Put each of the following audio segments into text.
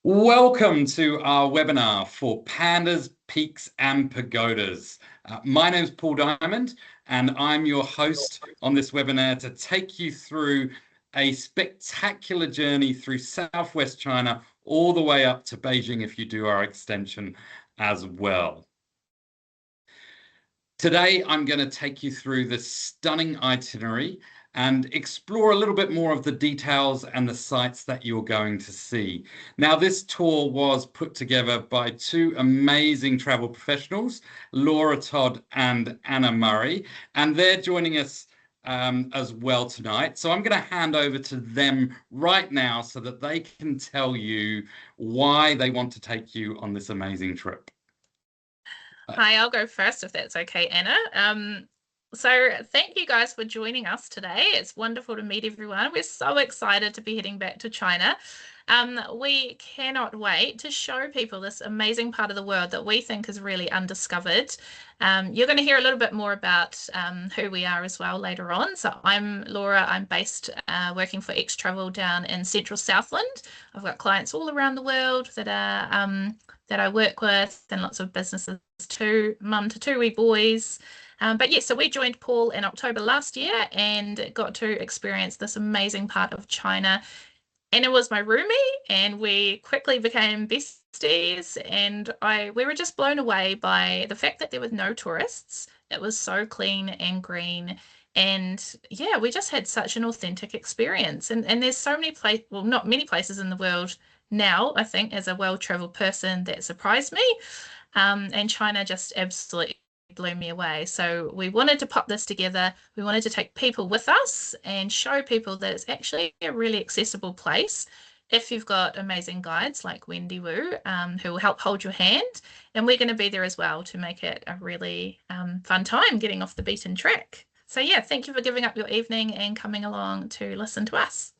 Welcome to our webinar for Pandas, Peaks and Pagodas. My name is Paul Dymond and I'm your host on this webinar to take you through a spectacular journey through Southwest China all the way up to Beijing if you do our extension as well. Today, I'm going to take you through this stunning itinerary and explore a little bit more of the details and the sites that you're going to see. Now, this tour was put together by two amazing travel professionals, Laura Todd and Anna Murray, and they're joining us as well tonight. So I'm going to hand over to them right now so that they can tell you why they want to take you on this amazing trip. Hi, I'll go first if that's okay, Anna. So thank you guys for joining us today. It's wonderful to meet everyone. We're so excited to be heading back to China. We cannot wait to show people this amazing part of the world that we think is really undiscovered. You're going to hear a little bit more about who we are as well later on. So I'm Laura. I'm based working for X Travel down in central Southland. I've got clients all around the world that I work with and lots of businesses too. Mum to two wee boys. But yeah, so we joined Paul in October last year and got to experience this amazing part of China. And it was my roomie, and we quickly became besties. And we were just blown away by the fact that there were no tourists. It was so clean and green. And yeah, we just had such an authentic experience. And there's so many places, well, not many places in the world now, I think, as a well-traveled person that surprised me. And China just absolutely blew me away. So we wanted to pop this together. We wanted to take people with us and show people that it's actually a really accessible place if you've got amazing guides like Wendy Wu, who will help hold your hand. And we're going to be there as well to make it a really fun time getting off the beaten track. So yeah, thank you for giving up your evening and coming along to listen to us.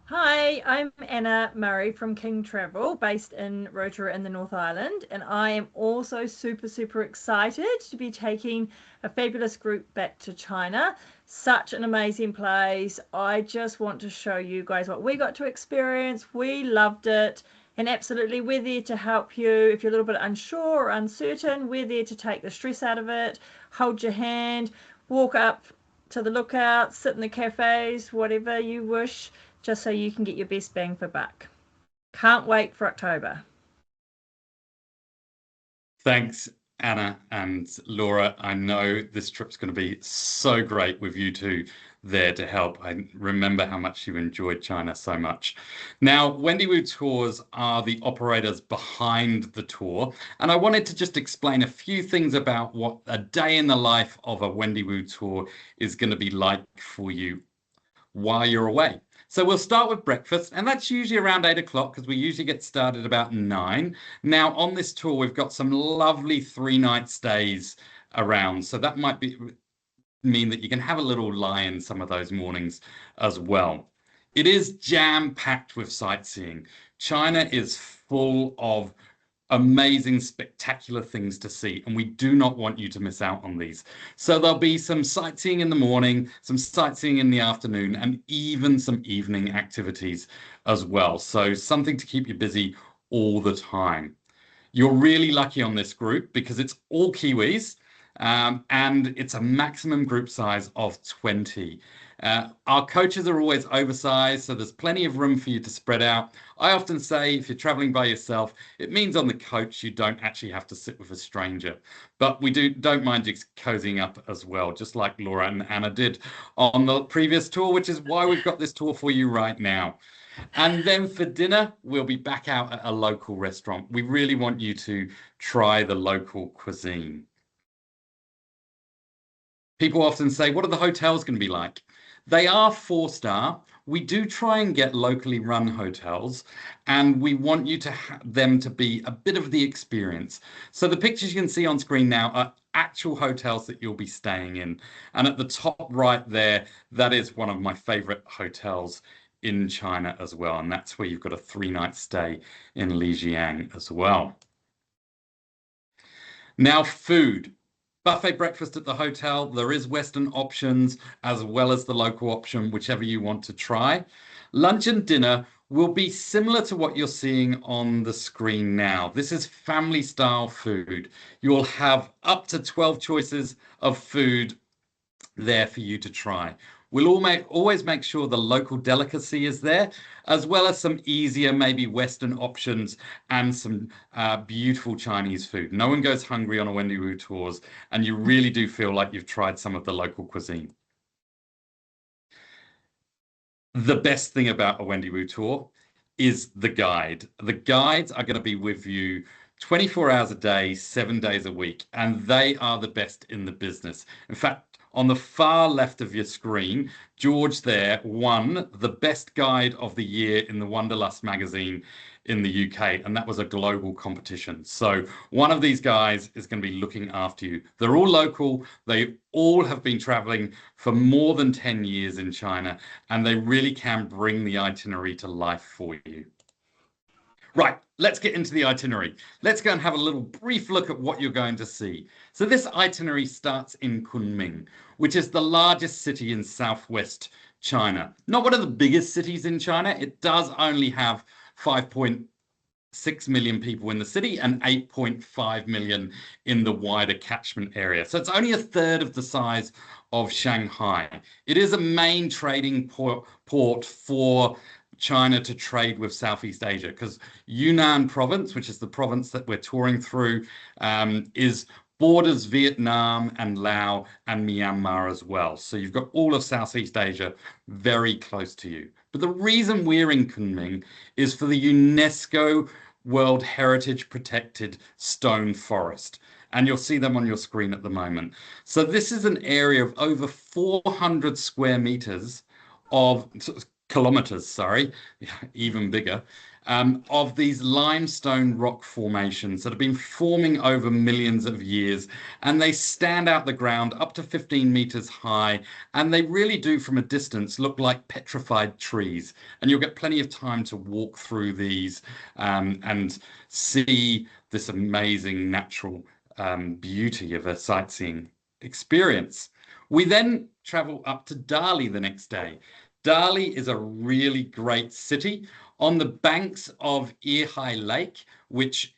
Hi, I'm Anna Murray from King Travel, based in Rotorua in the North Island, and I am also super excited to be taking a fabulous group back to China. Such an amazing place. I just want to show you guys what we got to experience. We loved it, and absolutely we're there to help you. If you're a little bit unsure or uncertain, we're there to take the stress out of it, hold your hand, walk up to the lookout, sit in the cafes, whatever you wish, just so you can get your best bang for buck. Can't wait for October. Thanks, Anna and Laura. I know this trip's going to be so great with you two there to help. I remember how much you enjoyed China so much. Now, Wendy Wu Tours are the operators behind the tour, and I wanted to just explain a few things about what a day in the life of a Wendy Wu tour is going to be like for you while you're away. So we'll start with breakfast, and that's usually around 8 o'clock because we usually get started about 9. Now, on this tour, we've got some lovely 3-night stays around. So that might mean that you can have a little lie in some of those mornings as well. It is jam-packed with sightseeing. China is full of amazing, spectacular things to see, and we do not want you to miss out on these. So there'll be some sightseeing in the morning, some sightseeing in the afternoon, and even some evening activities as well. So something to keep you busy all the time. You're really lucky on this group because it's all Kiwis, and it's a maximum group size of 20. Our coaches are always oversized, so there's plenty of room for you to spread out. I often say if you're traveling by yourself, it means on the coach you don't actually have to sit with a stranger. But we don't mind just cozying up as well, just like Laura and Anna did on the previous tour, which is why we've got this tour for you right now. And then for dinner, we'll be back out at a local restaurant. We really want you to try the local cuisine. People often say, what are the hotels going to be like? They are 4-star. We do try and get locally run hotels, and we want you to them to be a bit of the experience. So the pictures you can see on screen now are actual hotels that you'll be staying in. And at the top right there, that is one of my favorite hotels in China as well. And that's where you've got a 3-night stay in Lijiang as well. Now, food. Buffet breakfast at the hotel. There is Western options as well as the local option, whichever you want to try. Lunch and dinner will be similar to what you're seeing on the screen now. This is family style food. You'll have up to 12 choices of food there for you to try. We'll always make sure the local delicacy is there, as well as some easier, maybe Western options and some beautiful Chinese food. No one goes hungry on a Wendy Wu tours, and you really do feel like you've tried some of the local cuisine. The best thing about a Wendy Wu tour is the guide. The guides are going to be with you 24 hours a day, 7 days a week, and they are the best in the business. In fact, on the far left of your screen, George there won the best guide of the year in the Wanderlust magazine in the UK, and that was a global competition. So one of these guys is going to be looking after you. They're all local. They all have been traveling for more than 10 years in China, and they really can bring the itinerary to life for you. Right, let's get into the itinerary. Let's go and have a little brief look at what you're going to see. So this itinerary starts in Kunming, which is the largest city in southwest China. Not one of the biggest cities in China. It does only have 5.6 million people in the city and 8.5 million in the wider catchment area. So it's only a third of the size of Shanghai. It is a main trading port for China to trade with Southeast Asia, because Yunnan province, which is the province that we're touring through, is borders Vietnam and Laos and Myanmar as well. So you've got all of Southeast Asia very close to you. But the reason we're in Kunming is for the UNESCO World Heritage Protected Stone Forest. And you'll see them on your screen at the moment. So this is an area of over 400 square meters of kilometers, sorry, even bigger, of these limestone rock formations that have been forming over millions of years, and they stand out the ground up to 15 meters high, and they really do from a distance look like petrified trees, and you'll get plenty of time to walk through these and see this amazing natural beauty of a sightseeing experience. We then travel up to Dali the next day. Dali is a really great city on the banks of Irhai Lake, which,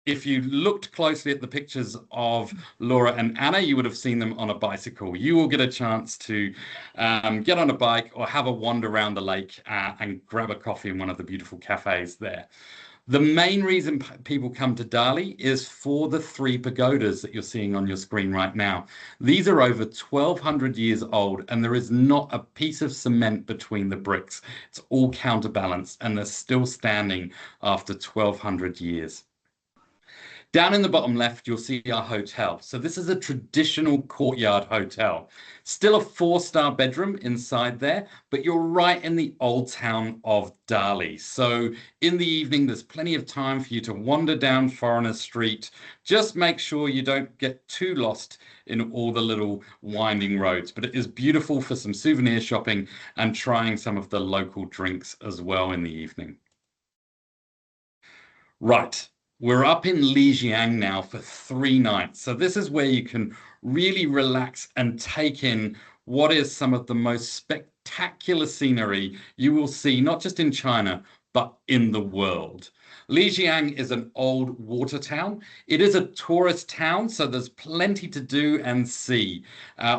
if you looked closely at the pictures of Laura and Anna, you would have seen them on a bicycle. You will get a chance to get on a bike or have a wander around the lake and grab a coffee in one of the beautiful cafes there. The main reason people come to Dali is for the 3 pagodas that you're seeing on your screen right now. These are over 1,200 years old, and there is not a piece of cement between the bricks. It's all counterbalanced, and they're still standing after 1,200 years. Down in the bottom left, you'll see our hotel. So this is a traditional courtyard hotel. Still a 4-star bedroom inside there, but you're right in the old town of Dali. So in the evening, there's plenty of time for you to wander down Foreigner Street. Just make sure you don't get too lost in all the little winding roads. But it is beautiful for some souvenir shopping and trying some of the local drinks as well in the evening. Right. We're up in Lijiang now for 3 nights. So this is where you can really relax and take in what is some of the most spectacular scenery you will see, not just in China, but in the world. Lijiang is an old water town. It is a tourist town, so there's plenty to do and see.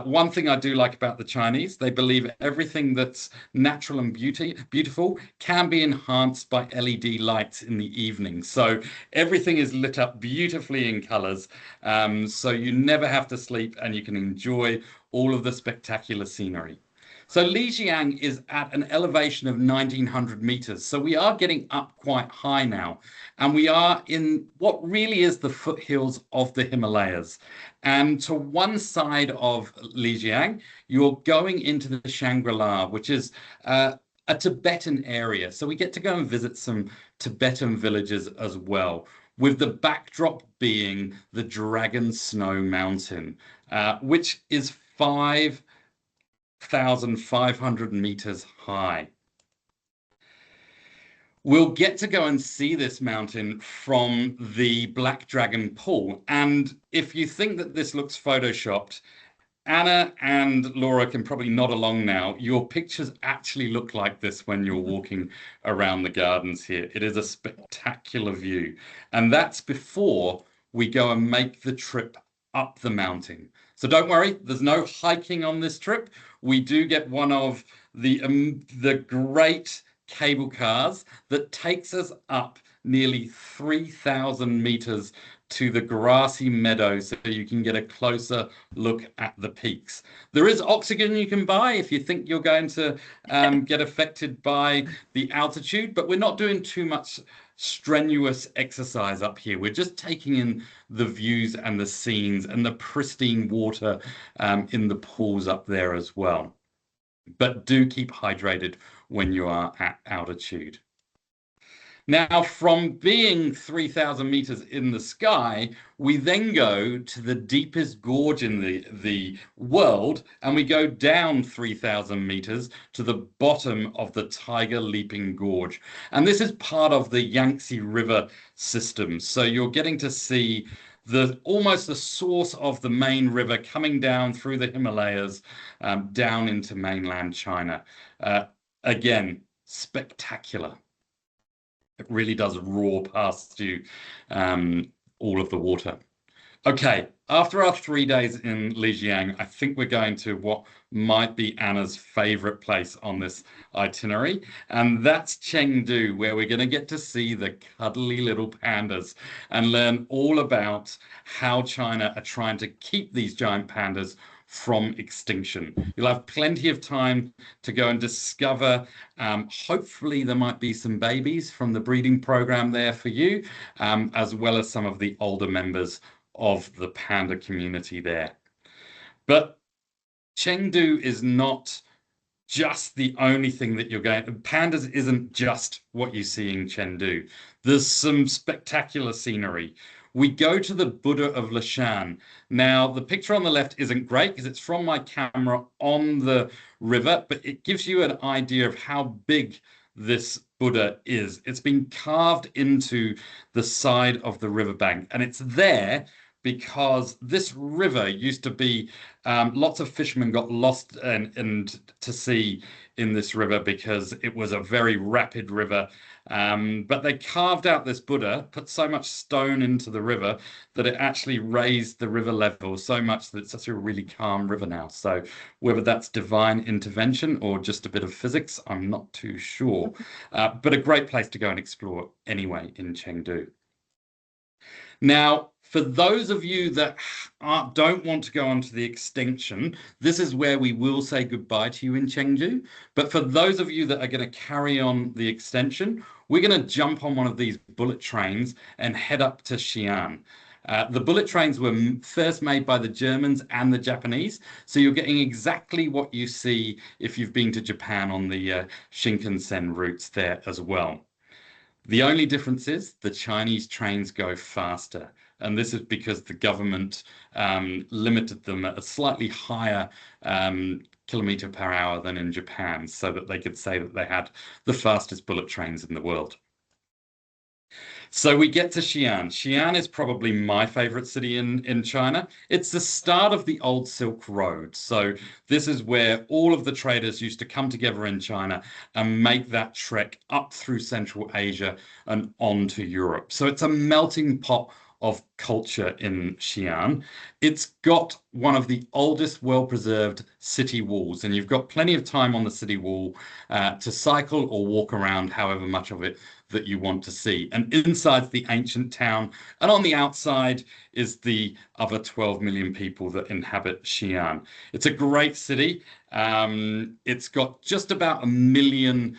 One thing I do like about the Chinese, they believe everything that's natural and beautiful can be enhanced by LED lights in the evening. So everything is lit up beautifully in colors, so you never have to sleep and you can enjoy all of the spectacular scenery. So Lijiang is at an elevation of 1,900 meters. So we are getting up quite high now. And we are in what really is the foothills of the Himalayas. And to one side of Lijiang, you're going into the Shangri-La, which is a Tibetan area. So we get to go and visit some Tibetan villages as well, with the backdrop being the Dragon Snow Mountain, which is 5,500 meters high. We'll get to go and see this mountain from the Black Dragon Pool. And if you think that this looks photoshopped, Anna and Laura can probably nod along now. Your pictures actually look like this when you're walking around the gardens here. It is a spectacular view. And that's before we go and make the trip up the mountain. So don't worry, there's no hiking on this trip. We do get one of the great cable cars that takes us up nearly 3,000 meters to the grassy meadow so you can get a closer look at the peaks. There is oxygen you can buy if you think you're going to get affected by the altitude, but we're not doing too much strenuous exercise up here. We're just taking in the views and the scenes and the pristine water in the pools up there as well. But do keep hydrated when you are at altitude. Now, from being 3,000 meters in the sky, we then go to the deepest gorge in the world, and we go down 3,000 meters to the bottom of the Tiger Leaping Gorge. And this is part of the Yangtze River system. So you're getting to see almost the source of the main river coming down through the Himalayas down into mainland China. Again, spectacular. It really does roar past you, all of the water. Okay, after our 3 days in Lijiang, I think we're going to what might be Anna's favorite place on this itinerary, and that's Chengdu, where we're going to get to see the cuddly little pandas and learn all about how China are trying to keep these giant pandas from extinction. You'll have plenty of time to go and discover. Hopefully there might be some babies from the breeding program there for you, as well as some of the older members of the panda community there. But Chengdu is not just the only thing that you're going. Pandas isn't just what you see in Chengdu. There's some spectacular scenery. We go to the Buddha of Lashan. Now, the picture on the left isn't great because it's from my camera on the river, but it gives you an idea of how big this Buddha is. It's been carved into the side of the riverbank, and it's there because this river used to be, lots of fishermen got lost and to sea in this river because it was a very rapid river. But they carved out this Buddha, put so much stone into the river that it actually raised the river level so much that it's such a really calm river now. So whether that's divine intervention or just a bit of physics, I'm not too sure. But a great place to go and explore anyway in Chengdu. Now, for those of you that don't want to go on to the extinction, this is where we will say goodbye to you in Chengdu. But for those of you that are going to carry on the extension, we're going to jump on one of these bullet trains and head up to Xi'an. The bullet trains were first made by the Germans and the Japanese, so you're getting exactly what you see if you've been to Japan on the Shinkansen routes there as well. The only difference is the Chinese trains go faster. And this is because the government limited them at a slightly higher kilometer per hour than in Japan, so that they could say that they had the fastest bullet trains in the world. So we get to Xi'an. Xi'an is probably my favorite city in China. It's the start of the old Silk Road. So this is where all of the traders used to come together in China and make that trek up through Central Asia and on to Europe. So it's a melting pot of culture in Xi'an. It's got one of the oldest well-preserved city walls, and you've got plenty of time on the city wall to cycle or walk around however much of it that you want to see. And inside's the ancient town, and on the outside is the other 12 million people that inhabit Xi'an. It's a great city. It's got just about 1 million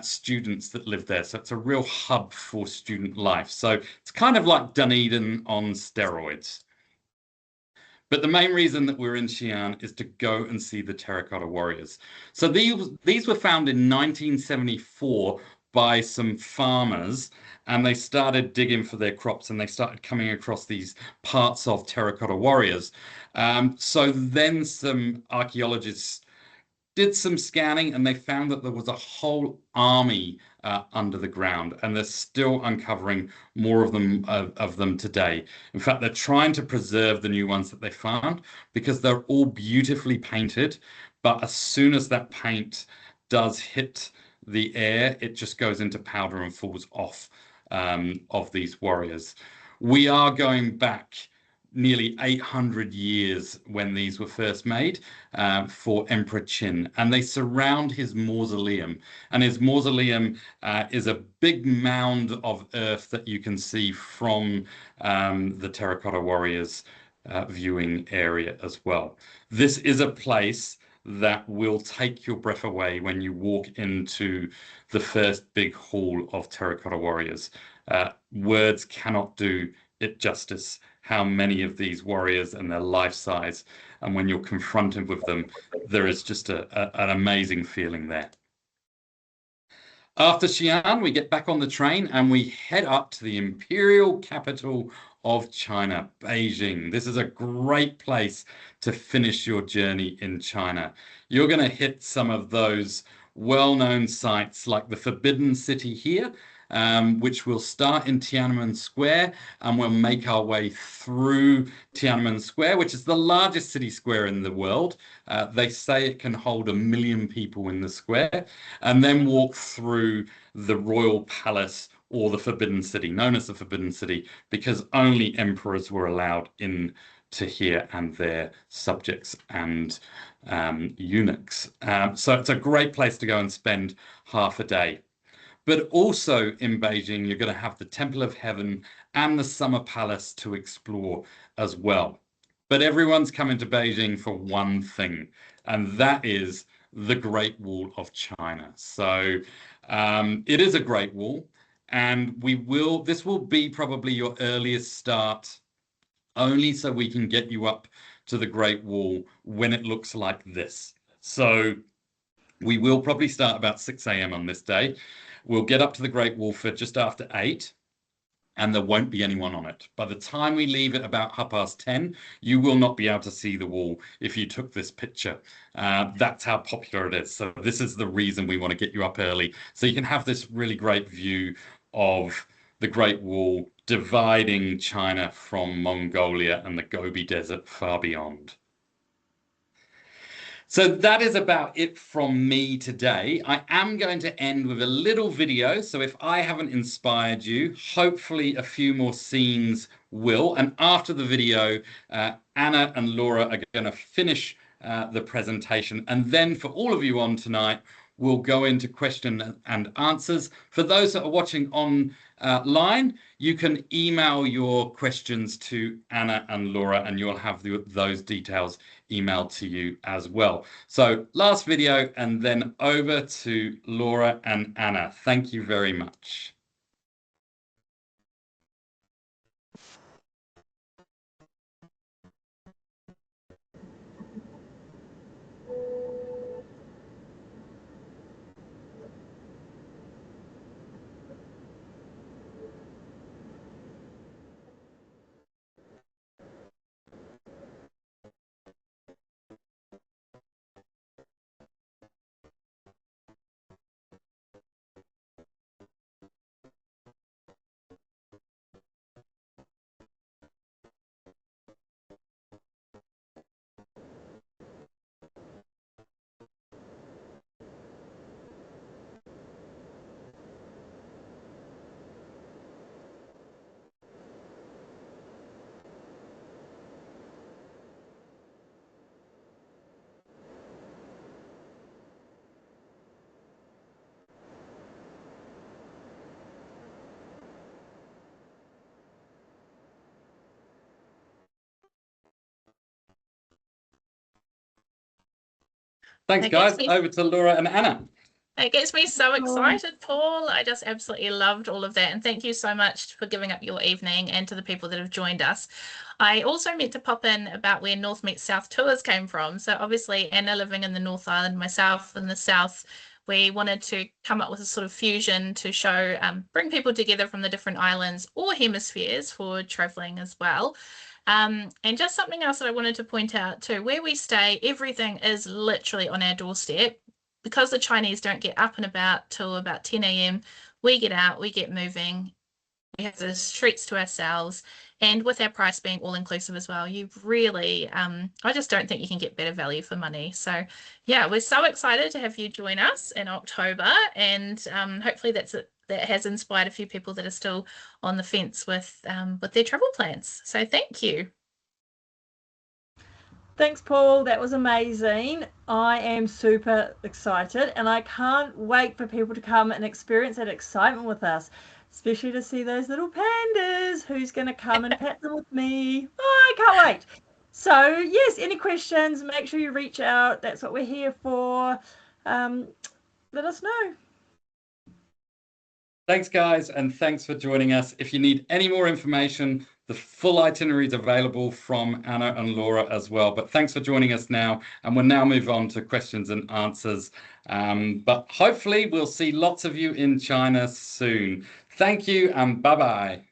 students that live there. So it's a real hub for student life. So it's kind of like Dunedin on steroids. But the main reason that we're in Xi'an is to go and see the terracotta warriors. So these were found in 1974 by some farmers, and they started digging for their crops, and they started coming across these parts of terracotta warriors. So then some archaeologists did some scanning, and they found that there was a whole army under the ground, and they're still uncovering more of them today. In fact, they're trying to preserve the new ones that they found because they're all beautifully painted, but as soon as that paint does hit the air, it just goes into powder and falls off of these warriors. We are going back nearly 800 years when these were first made for Emperor Qin, and they surround his mausoleum. And his mausoleum is a big mound of earth that you can see from the Terracotta Warriors viewing area as well. This is a place that will take your breath away when you walk into the first big hall of Terracotta Warriors. Words cannot do it justice, how many of these warriors and their life size, and when you're confronted with them, there is just an amazing feeling there. After Xi'an, we get back on the train and we head up to the imperial capital of China, Beijing. This is a great place to finish your journey in China. You're going to hit some of those well-known sites like the Forbidden City here, which will start in Tiananmen Square, and we'll make our way through Tiananmen Square, which is the largest city square in the world. They say it can hold 1 million people in the square, and then walk through the Royal Palace, or the Forbidden City, known as the Forbidden City, because only emperors were allowed in to here and their subjects and eunuchs. So it's a great place to go and spend half a day. But also in Beijing, you're going to have the Temple of Heaven and the Summer Palace to explore as well. But everyone's coming to Beijing for one thing, and that is the Great Wall of China. So it is a Great Wall, and this will be probably your earliest start, only so we can get you up to the Great Wall when it looks like this. So we will probably start about 6 a.m. on this day. We'll get up to the Great Wall for just after 8, and there won't be anyone on it. By the time we leave at about 10:30, you will not be able to see the wall if you took this picture. That's how popular it is. So this is the reason we want to get you up early, so you can have this really great view of the Great Wall dividing China from Mongolia and the Gobi Desert far beyond. So that is about it from me today. I am going to end with a little video. So if I haven't inspired you, hopefully a few more scenes will. And after the video, Anna and Laura are going to finish the presentation. And then for all of you on tonight, we'll go into question and answers. For those that are watching online, you can email your questions to Anna and Laura, and you'll have those details emailed to you as well. So last video, and then over to Laura and Anna. Thank you very much. Thanks, guys. Over to Laura and Anna. It gets me so excited, Paul. I just absolutely loved all of that. And thank you so much for giving up your evening, and to the people that have joined us. I also meant to pop in about where North Meets South tours came from. So obviously Anna living in the North Island, myself in the South, we wanted to come up with a sort of fusion to show, bring people together from the different islands or hemispheres for traveling as well. And just something else that I wanted to point out too, where we stay, everything is literally on our doorstep. Because the Chinese don't get up and about till about 10 a.m., we get out, we get moving, we have the streets to ourselves, and with our price being all inclusive as well, you really, I just don't think you can get better value for money. So yeah, we're so excited to have you join us in October, and hopefully that has inspired a few people that are still on the fence with their travel plans. So thank you. Thanks, Paul. That was amazing. I am super excited, and I can't wait for people to come and experience that excitement with us, especially to see those little pandas. Who's going to come and pet them with me? Oh, I can't wait. So, yes, any questions, make sure you reach out. That's what we're here for. Let us know. Thanks, guys, and thanks for joining us. If you need any more information, the full itinerary is available from Anna and Laura as well. But thanks for joining us now, and we'll now move on to questions and answers. But hopefully we'll see lots of you in China soon. Thank you, and bye-bye.